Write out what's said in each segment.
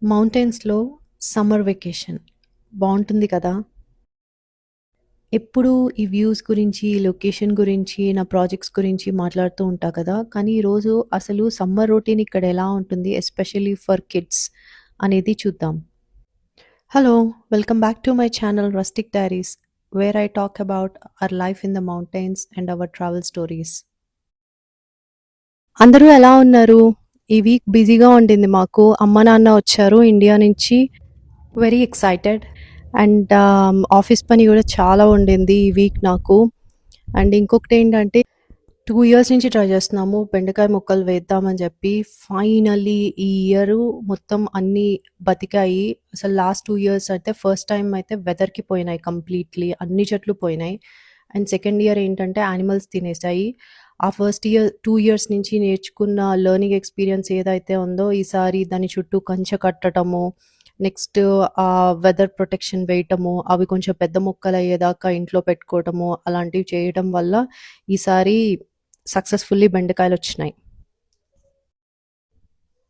మౌంటైన్స్‌లో summer vacation బావుంటుంది కదా! ఎప్పుడూ ఈ వ్యూస్ గురించి, ఈ లొకేషన్ గురించి, నా ప్రాజెక్ట్స్ గురించి మాట్లాడుతూ ఉంటా కదా! కానీ ఈరోజు అసలు సమ్మర్ రొటీన్ ఇక్కడ ఎలా ఉంటుంది ఎస్పెషల్లీ ఫర్ కిడ్స్ అనేది చూద్దాం. Hello! Welcome back to my channel 'rustic diaries' where I talk about our life in the mountains and hour travel stories. అందరూ ఎలా ఉన్నారు? ఈ వీక్ బిజీగా ఉండింది మాకు. అమ్మ, నాన్న వచ్చారు ఇండియా నుంచి. వెరీ ఎక్సైటెడ్ అండ్ ఆఫీస్ పని కూడా చాలా ఉండింది ఈ వీక్ నాకు. అండ్ ఇంకొకటేంటంటే 2 ఇయర్స్ నుంచి ట్రై చేస్తున్నాము బెండకాయ మొక్కలు వేద్దామని చెప్పి. ఫైనల్లీ ఈ ఇయరు మొత్తం అన్నీ బతికాయి. అసలు లాస్ట్ 2 ఇయర్స్ అయితే ఫస్ట్ టైమ్ అయితే వెదర్‌కి పోయినాయి కంప్లీట్‌లీ. అన్ని చెట్లు పోయినాయి. అండ్ సెకండ్ ఇయర్ ఏంటంటే యానిమల్స్ తినేసాయి. ఆ ఫస్ట్ ఇయర్ 2 ఇయర్స్ నుంచి నేర్చుకున్న లెర్నింగ్ ఎక్స్‌పీరియన్స్ ఏదైతే ఉందో ఈసారి దాని చుట్టూ కంచె కట్టటము, నెక్స్ట్ వెదర్ ప్రొటెక్షన్ వేయటము, అవి కొంచెం పెద్ద మొక్కలయ్యేదాకా ఇంట్లో పెట్టుకోవటము, అలాంటివి చేయడం వల్ల ఈసారి సక్సెస్‌ఫుల్లీ బెండకాయలొచ్చినాయి.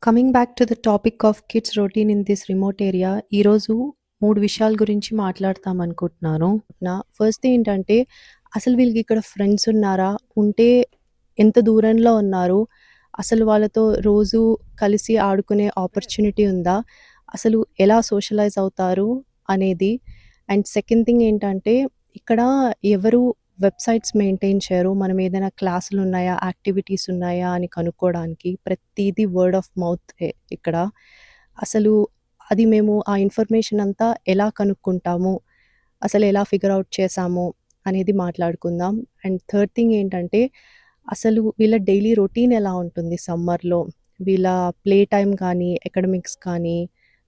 Coming back to the topic of kids routine in this remote area. ఈరోజు 3 విషయాల గురించి మాట్లాడతామనుకుంటున్నాను. ఫస్ట్ ఏంటంటే అసలు వీళ్ళకి ఇక్కడ ఫ్రెండ్స్ ఉన్నారా? ఉంటే ఎంత దూరంలో ఉన్నారు? అసలు వాళ్ళతో రోజు కలిసి ఆడుకునే ఆపర్చునిటీ ఉందా? అసలు ఎలా సోషలైజ్ అవుతారు అనేది. అండ్ సెకండ్ థింగ్ ఏంటంటే ఇక్కడ ఎవరు వెబ్‌సైట్స్ మెయింటైన్ చేయరు. మనం ఏదైనా క్లాసులున్నాయా, యాక్టివిటీస్ ఉన్నాయా అని కనుక్కోవడానికి. ప్రతీదీ వర్డ్ ఆఫ్ మౌతే ఇక్కడ. అసలు అది మేము ఆ ఇన్ఫర్మేషన్ అంతా ఎలా కనుక్కుంటాము? అసలెలా ఫిగర్ ఔట్ చేశాము? అనేది మాట్లాడుకుందాం. అండ్ థర్డ్ థింగ్ ఏంటంటే అసలు వీళ్ళ డైలీ రొటీన్ ఎలా ఉంటుంది సమ్మర్‌లో? వీళ్ళ ప్లే టైమ్ కానీ, అకాడమిక్స్ కానీ,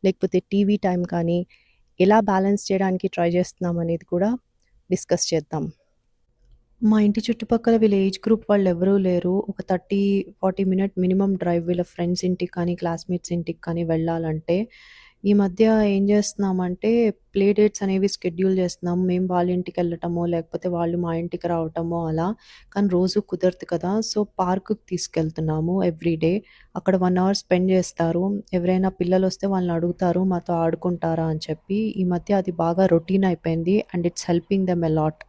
లేకపోతే టీవీ టైమ్ కానీ ఎలా బ్యాలెన్స్ చేయడానికి ట్రై చేస్తున్నాం అనేది కూడా డిస్కస్ చేద్దాం. మా ఇంటి చుట్టుపక్కల వీళ్ళ ఏజ్ గ్రూప్ వాళ్ళెవరూ లేరు. ఒక 30, 40 మినిట్ మినిమమ్ డ్రైవ్ వీళ్ళ ఫ్రెండ్స్ ఇంటికి కానీ, క్లాస్‌మేట్స్ ఇంటికి కానీ వెళ్ళాలంటే. ఈ మధ్య ఏం చేస్తున్నామంటే ప్లే డేట్స్ అనేవి షెడ్యూల్ చేస్తున్నాం. మేము వాళ్ళ ఇంటికెళ్ళటమో, లేకపోతే వాళ్ళు మా ఇంటికి రావటమో అలా. కానీ రోజు కుదరదు కదా! సో, పార్కుకి తీసుకెళ్తున్నాము ఎవ్రీ డే. అక్కడ 1 అవర్ స్పెండ్ చేస్తారు. ఎవరైనా పిల్లలొస్తే వాళ్ళని అడుగుతారు మాతో ఆడుకుంటారా అని చెప్పి. ఈ మధ్య అది బాగా రొటీన్ అయిపోయింది and it's helping them a lot.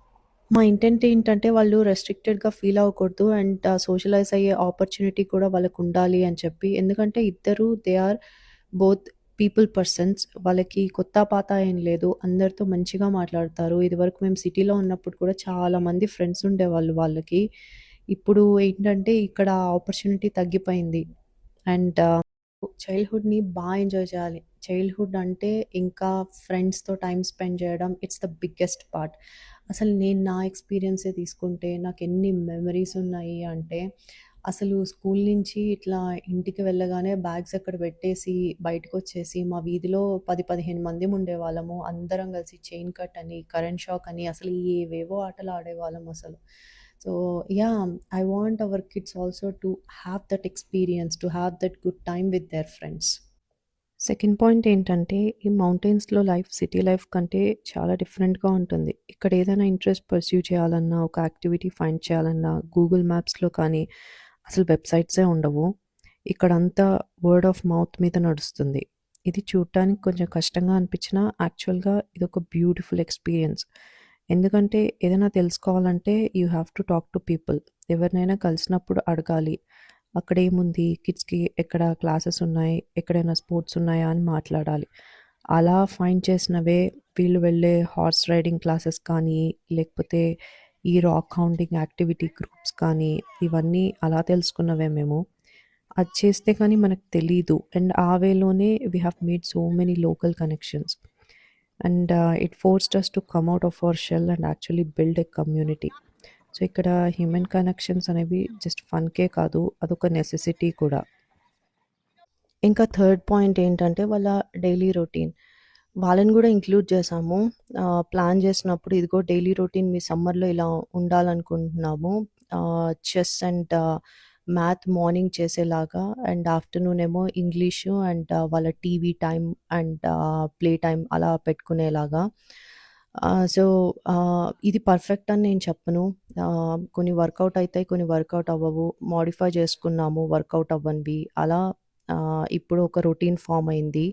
మా ఇంటెంట్ ఏంటంటే వాళ్ళు రెస్ట్రిక్టెడ్‌గా ఫీల్ అవ్వకూడదు అండ్ సోషలైజ్ అయ్యే ఆపర్చునిటీ కూడా వాళ్ళకుండాలి అని చెప్పి. ఎందుకంటే ఇద్దరు they are both people persons. వాళ్ళకి కొత్త, పాత ఏం లేదు. అందరితో మంచిగా మాట్లాడతారు. ఇదివరకు మేము సిటీలో ఉన్నప్పుడు కూడా చాలామంది ఫ్రెండ్స్ ఉండేవాళ్ళు వాళ్ళకి. ఇప్పుడు ఏంటంటే ఇక్కడ ఆపర్చునిటీ తగ్గిపోయింది. అండ్ చైల్డ్‌హుడ్‌ని ఎంజాయ్ చేయాలి. చైల్డ్‌హుడ్ అంటే ఇంకా ఫ్రెండ్స్‌తో టైమ్ స్పెండ్ చేయడం ఇట్స్ ద బిగ్గెస్ట్ పార్ట్. అసలు నేను నా ఎక్స్‌పీరియన్సే తీసుకుంటే నాకెన్ని మెమరీస్ ఉన్నాయి అంటే, అసలు స్కూల్ నుంచి ఇట్లా ఇంటికి వెళ్ళగానే బ్యాగ్స్ అక్కడ పెట్టేసి బయటకొచ్చేసి మా వీధిలో 10, 15 మందిం ఉండేవాళ్ళము. అందరం కలిసి చైన్ కట్ అని, కరెంట్ షాక్ అని అసలు ఏవేవో ఆటలు ఆడేవాళ్ళం అసలు. So, yeah! I want our kids also to have that experience, to have that good time with their friends. Second point ఏంటంటే, ఈ మౌంటైన్స్‌లో లైఫ్ సిటీ లైఫ్ కంటే చాలా డిఫరెంట్‌గా ఉంటుంది. ఇక్కడ ఏదైనా ఇంట్రెస్ట్ పర్స్యూ చేయాలన్నా, ఒక యాక్టివిటీ ఫైండ్ చేయాలన్నా, గూగుల్ మ్యాప్స్‌లో కానీ అసలు వెబ్‌సైట్సే ఉండవు. ఇక్కడంతా వర్డ్ ఆఫ్ మౌత్ మీద నడుస్తుంది. ఇది చూడటానికి కొంచెం కష్టంగా అనిపించినా, యాక్చువల్‌గా ఇదొక బ్యూటిఫుల్ ఎక్స్‌పీరియన్స్. ఎందుకంటే ఏదైనా తెలుసుకోవాలంటే you have to talk to people. ఎవరినైనా కలిసినప్పుడు అడగాలి. అక్కడేముంది? కిడ్స్‌కి ఎక్కడ క్లాసెస్ ఉన్నాయి? ఎక్కడైనా స్పోర్ట్స్ ఉన్నాయా? అని మాట్లాడాలి. అలా ఫైండ్ చేసినవే వీళ్ళు వెళ్ళే హార్స్ రైడింగ్ క్లాసెస్ కానీ, లేకపోతే ఈ రాక్ హౌంటింగ్ యాక్టివిటీ గ్రూప్స్ కానీ, ఇవన్నీ అలా తెలుసుకున్నవే మేము. అది చేస్తే కానీ మనకు తెలీదు. అండ్ ఆ వేలోనే we have made so many local connections. And it forced us to come out of our shell and actually build a community. So, ఇక్కడ హ్యూమన్ కనెక్షన్స్ అనేవి జస్ట్ ఫన్‌కే కాదు. అదొక నెసెసిటీ కూడా. ఇంకా థర్డ్ పాయింట్ ఏంటంటే వాళ్ళ డైలీ రొటీన్. వాళ్ళని గూడా ఇంక్లూడ్ చేశాము. ప్లాన్ చేసినప్పుడు ఇదిగో డైలీ రొటీన్ మీ సమ్మర్‌లో ఇలా ఉండాలనుకుంటున్నాము. చెస్ అండ్ మ్యాథ్ మార్నింగ్ చేసేలాగా అండ్ ఆఫ్టర్‌నూన్ ఏమో ఇంగ్లీషు అండ్ వాళ్ళ TV time and play time అలా పెట్టుకునేలాగా. సో, ఇది పర్ఫెక్ట్ అని నేను చెప్పను. కొన్ని వర్కౌట్ అయితాయి, కొన్ని వర్కౌట్ అవ్వవు. మోడిఫై చేసుకున్నాము వర్కౌట్ అవ్వనివి. అలా ఇప్పుడు ఒక రొటీన్ ఫార్మ్ అయింది.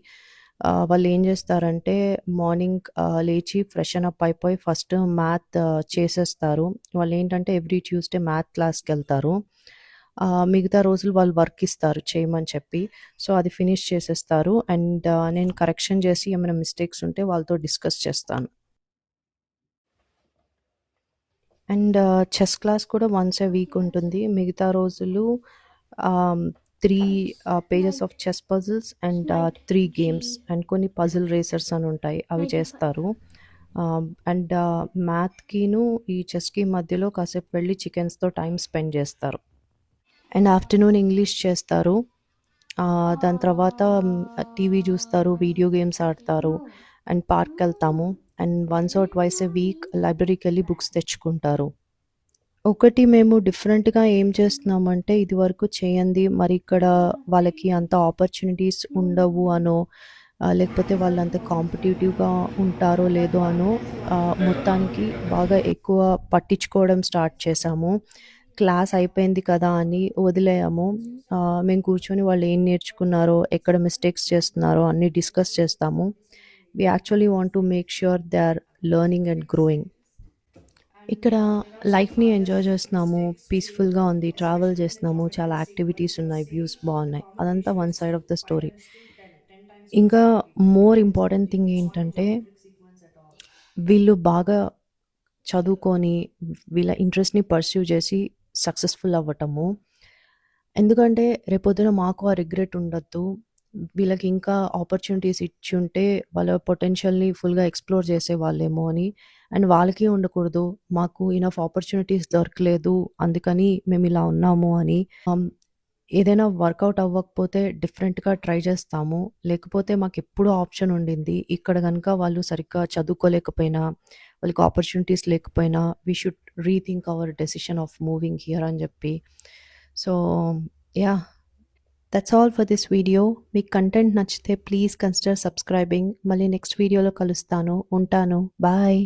వాళ్ళేం జేస్తారంటే మార్నింగ్ లేచి ఫ్రెషన్ అప్ అయిపోయి ఫస్ట్ మ్యాథ్ చేసేస్తారు. వాళ్ళేంటంటే ఎవ్రీ ట్యూస్‌డే మ్యాథ్ క్లాస్‌కెళ్తారు. మిగతా రోజులు వాళ్ళు వర్క్ ఇస్తారు చేయమని చెప్పి. సో, అది ఫినిష్ చేసేస్తారు. అండ్ నేను కరెక్షన్ చేసి ఏమైనా మిస్టేక్స్ ఉంటే వాళ్ళతో డిస్కస్ చేస్తాను. అండ్ చెస్ క్లాస్ కూడా వన్స్ ఎ వీక్ ఉంటుంది. మిగతా రోజులు ఆహ్, 3 pages of chess puzzles and 3 games and కొన్ని పజిల్ రేసర్స్ అని ఉంటాయి. అవి చేస్తారు. అండ్ మ్యాథ్‌కిను ఈ చెస్‌కి మధ్యలో కాసేపు వెళ్లి చికెన్స్‌తో టైమ్ స్పెండ్ చేస్తారు. అండ్ ఆఫ్టర్‌నూన్ ఇంగ్లీష్ చేస్తారు. దాని తర్వాత టీవీ చూస్తారు, వీడియో గేమ్స్ ఆడతారు అండ్ పార్క్‌కెళ్తాము. And once or twice a week లైబ్రరీకెళ్ళి బుక్స్ తెచ్చుకుంటారు. ఒకటి మేము డిఫరెంట్‌గా ఏం చేస్తున్నామంటే, ఇదివరకు చేయంది మరి ఇక్కడ వాళ్ళకి అంత ఆపర్చునిటీస్ ఉండవు అనో, లేకపోతే వాళ్ళంత కాంపిటీటివ్‌గా ఉంటారో లేదో అనో మొత్తానికి బాగా ఎక్కువ పట్టించుకోవడం స్టార్ట్ చేశాము. క్లాస్ అయిపోయింది కదా అని వదిలేయము. మేము కూర్చొని వాళ్ళు ఏం నేర్చుకున్నారో, ఎక్కడ మిస్టేక్స్ చేస్తున్నారో అన్నీ డిస్కస్ చేస్తాము. We actually want to make sure they are learning and growing. ఇక్కడ లైఫ్‌ని ఎంజాయ్ చేస్తున్నాము. పీస్‌ఫుల్‌గా ఉంది. ట్రావెల్ చేస్తున్నాము. చాలా యాక్టివిటీస్ ఉన్నాయి. వ్యూస్ బావున్నాయి. అదంతా one side of the story. 10 times more ఇంకా productive more than important sleeping. Thing Not a ఏంటంటే, geometric sequence at all. వీళ్ళు బాగా చదువుకొని వీళ్ళ ఇంట్రెస్ట్‌ని పర్స్యూ చేసి సక్సెస్‌ఫుల్ అవ్వటము. ఎందుకంటే రేపొద్దున మాకు ఆ రిగ్రెట్ ఉండొద్దు. వీళ్ళకి ఇంకా ఆపర్చునిటీస్ ఇచ్చుంటే వాళ్ళ పొటెన్షియల్‌ని ఫుల్‌గా ఎక్స్‌ప్లోర్ చేసేవాళ్ళేమో అని. అండ్ వాళ్ళకి ఉండకూడదు. మాకు ఇనఫ్ ఆపర్చునిటీస్ దొరకలేదు. అందుకని మేమిలా ఉన్నాము అని. ఏదైనా వర్కౌట్ అవ్వకపోతే డిఫరెంట్‌గా ట్రై చేస్తాము. లేకపోతే మాకెప్పుడూ ఆప్షన్ ఉండింది. ఇక్కడ గనుక వాళ్ళు సరిగ్గా చదువుకోలేకపోయినా, వాళ్ళకి ఆపర్చునిటీస్ లేకపోయినా, we should rethink our decision of moving here అని జెప్పి. So, yeah! That's all for this video. మీకు కంటెంట్ నచ్చితే ప్లీజ్ కన్సిడర్ సబ్స్క్రైబింగ్. మళ్ళీ నెక్స్ట్ వీడియోలో కలుస్తాను. ఉంటాను. బాయ్.